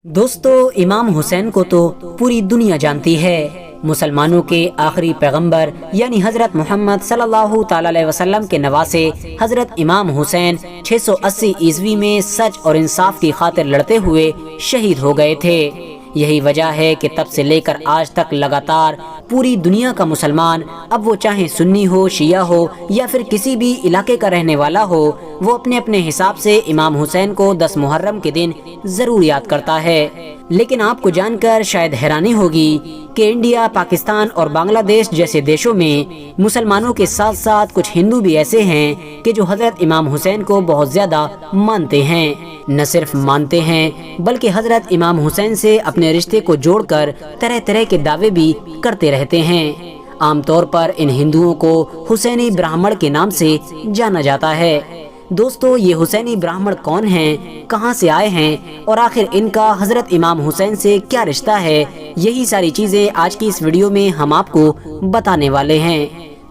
دوستو، امام حسین کو تو پوری دنیا جانتی ہے۔ مسلمانوں کے آخری پیغمبر یعنی حضرت محمد صلی اللہ تعالی علیہ وسلم کے نواسے حضرت امام حسین 680 عیسوی میں سچ اور انصاف کی خاطر لڑتے ہوئے شہید ہو گئے تھے۔ یہی وجہ ہے کہ تب سے لے کر آج تک لگاتار پوری دنیا کا مسلمان، اب وہ چاہے سنی ہو، شیعہ ہو یا پھر کسی بھی علاقے کا رہنے والا ہو، وہ اپنے اپنے حساب سے امام حسین کو 10 محرم کے دن ضرور یاد کرتا ہے۔ لیکن آپ کو جان کر شاید حیرانی ہوگی کہ انڈیا، پاکستان اور بنگلہ دیش جیسے دیشوں میں مسلمانوں کے ساتھ ساتھ کچھ ہندو بھی ایسے ہیں کہ جو حضرت امام حسین کو بہت زیادہ مانتے ہیں۔ نہ صرف مانتے ہیں بلکہ حضرت امام حسین سے اپنے رشتے کو جوڑ کر طرح طرح کے دعوے بھی کرتے رہتے ہیں۔ عام طور پر ان ہندوؤں کو حسینی برہمن کے نام سے جانا جاتا ہے۔ دوستو، یہ حسینی برہمن کون ہیں، کہاں سے آئے ہیں اور آخر ان کا حضرت امام حسین سے کیا رشتہ ہے، یہی ساری چیزیں آج کی اس ویڈیو میں ہم آپ کو بتانے والے ہیں۔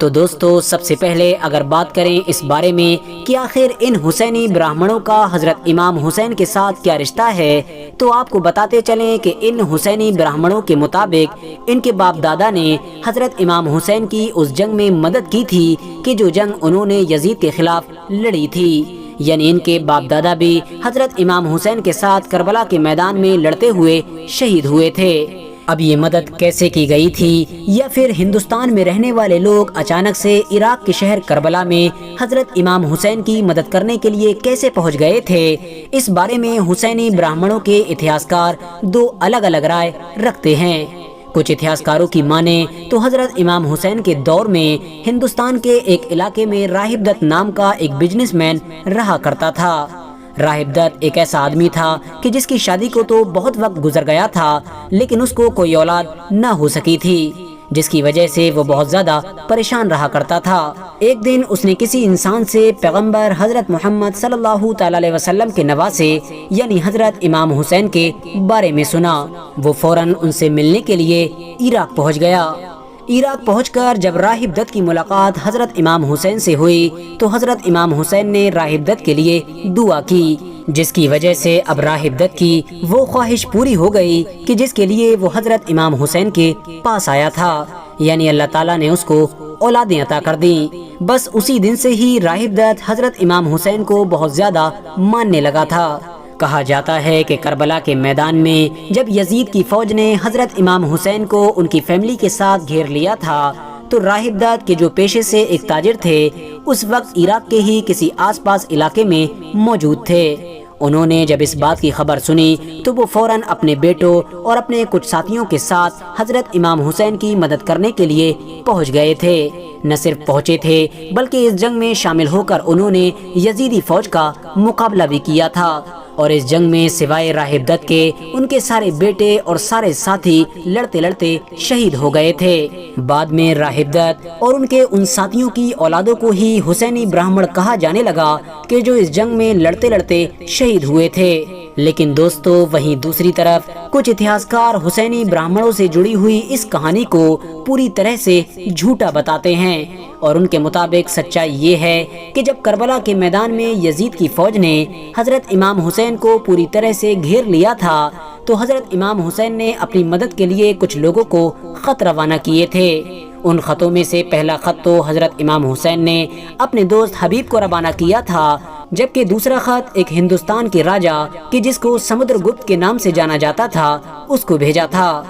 تو دوستو، سب سے پہلے اگر بات کریں اس بارے میں کہ آخر ان حسینی برہمنوں کا حضرت امام حسین کے ساتھ کیا رشتہ ہے، تو آپ کو بتاتے چلیں کہ ان حسینی برہمنوں کے مطابق ان کے باپ دادا نے حضرت امام حسین کی اس جنگ میں مدد کی تھی کہ جو جنگ انہوں نے یزید کے خلاف لڑی تھی۔ یعنی ان کے باپ دادا بھی حضرت امام حسین کے ساتھ کربلا کے میدان میں لڑتے ہوئے شہید ہوئے تھے۔ اب یہ مدد کیسے کی گئی تھی، یا پھر ہندوستان میں رہنے والے لوگ اچانک سے عراق کے شہر کربلا میں حضرت امام حسین کی مدد کرنے کے لیے کیسے پہنچ گئے تھے، اس بارے میں حسینی برہمنوں کے اتہاسکار دو الگ الگ رائے رکھتے ہیں۔ کچھ اتہاسکاروں کی مانیں تو حضرت امام حسین کے دور میں ہندوستان کے ایک علاقے میں راہب دت نام کا ایک بزنس مین رہا کرتا تھا۔ راہب دت ایک ایسا آدمی تھا کہ جس کی شادی کو تو بہت وقت گزر گیا تھا، لیکن اس کو کوئی اولاد نہ ہو سکی تھی، جس کی وجہ سے وہ بہت زیادہ پریشان رہا کرتا تھا۔ ایک دن اس نے کسی انسان سے پیغمبر حضرت محمد صلی اللہ تعالی علیہ وسلم کے نواسے یعنی حضرت امام حسین کے بارے میں سنا۔ وہ فوراً ان سے ملنے کے لیے عراق پہنچ گیا۔ عراق پہنچ کر جب راہب دت کی ملاقات حضرت امام حسین سے ہوئی تو حضرت امام حسین نے راہب دت کے لیے دعا کی، جس کی وجہ سے اب راہب دت کی وہ خواہش پوری ہو گئی کہ جس کے لیے وہ حضرت امام حسین کے پاس آیا تھا، یعنی اللہ تعالیٰ نے اس کو اولادیں عطا کر دیں۔ بس اسی دن سے ہی راہب دت حضرت امام حسین کو بہت زیادہ ماننے لگا تھا۔ کہا جاتا ہے کہ کربلا کے میدان میں جب یزید کی فوج نے حضرت امام حسین کو ان کی فیملی کے ساتھ گھیر لیا تھا تو راہب دت کے جو پیشے سے ایک تاجر تھے، اس وقت عراق کے ہی کسی آس پاس علاقے میں موجود تھے۔ انہوں نے جب اس بات کی خبر سنی تو وہ فوراً اپنے بیٹوں اور اپنے کچھ ساتھیوں کے ساتھ حضرت امام حسین کی مدد کرنے کے لیے پہنچ گئے تھے۔ نہ صرف پہنچے تھے بلکہ اس جنگ میں شامل ہو کر انہوں نے یزیدی فوج کا مقابلہ بھی کیا تھا، اور اس جنگ میں سوائے راہب دت کے ان کے سارے بیٹے اور سارے ساتھی لڑتے لڑتے شہید ہو گئے تھے۔ بعد میں راہب دت اور ان کے ان ساتھیوں کی اولادوں کو ہی حسینی برہمن کہا جانے لگا کہ جو اس جنگ میں لڑتے لڑتے شہید ہوئے تھے۔ لیکن دوستو، وہیں دوسری طرف کچھ اتہاسکار حسینی برہمنوں سے جڑی ہوئی اس کہانی کو پوری طرح سے جھوٹا بتاتے ہیں، اور ان کے مطابق سچائی یہ ہے کہ جب کربلا کے میدان میں یزید کی فوج نے حضرت امام حسین کو پوری طرح سے گھیر لیا تھا تو حضرت امام حسین نے اپنی مدد کے لیے کچھ لوگوں کو خط روانہ کیے تھے۔ ان خطوں میں سے پہلا خط تو حضرت امام حسین نے اپنے دوست حبیب کو روانہ کیا تھا، جبکہ دوسرا خط ایک ہندوستان کے راجا کہ جس کو سمدر گپت کے نام سے جانا جاتا تھا اس کو بھیجا تھا۔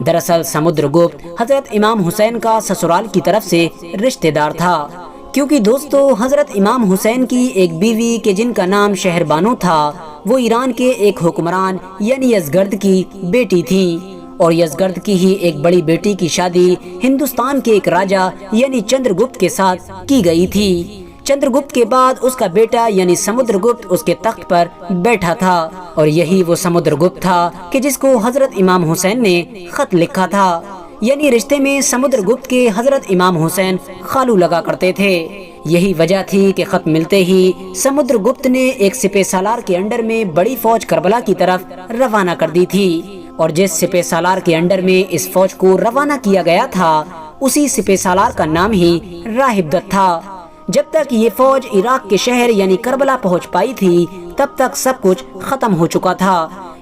دراصل سمدر گپت حضرت امام حسین کا سسرال کی طرف سے رشتہ دار تھا، کیونکہ دوستو حضرت امام حسین کی ایک بیوی کہ جن کا نام شہر بانو تھا، وہ ایران کے ایک حکمران یعنی یزگرد کی بیٹی تھی، اور یزگرد کی ہی ایک بڑی بیٹی کی شادی ہندوستان کے ایک راجا یعنی چندر گپت کے ساتھ کی گئی تھی۔ چندر گپت کے بعد اس کا بیٹا یعنی سمدر گپت اس کے تخت پر بیٹھا تھا، اور یہی وہ سمدر گپت تھا کہ جس کو حضرت امام حسین نے خط لکھا تھا۔ یعنی رشتے میں سمدر گپت کے حضرت امام حسین خالو لگا کرتے تھے۔ یہی وجہ تھی کہ خط ملتے ہی سمدر گپت نے ایک سپہ سالار کے انڈر میں بڑی فوج کربلا کی طرف روانہ کر دی تھی، اور جس سپہ سالار کے انڈر میں اس فوج کو روانہ کیا گیا تھا اسی سپہ سالار کا نام ہی راہب دت تھا۔ جب تک یہ فوج عراق کے شہر یعنی کربلا پہنچ پائی تھی تب تک سب کچھ ختم ہو چکا تھا،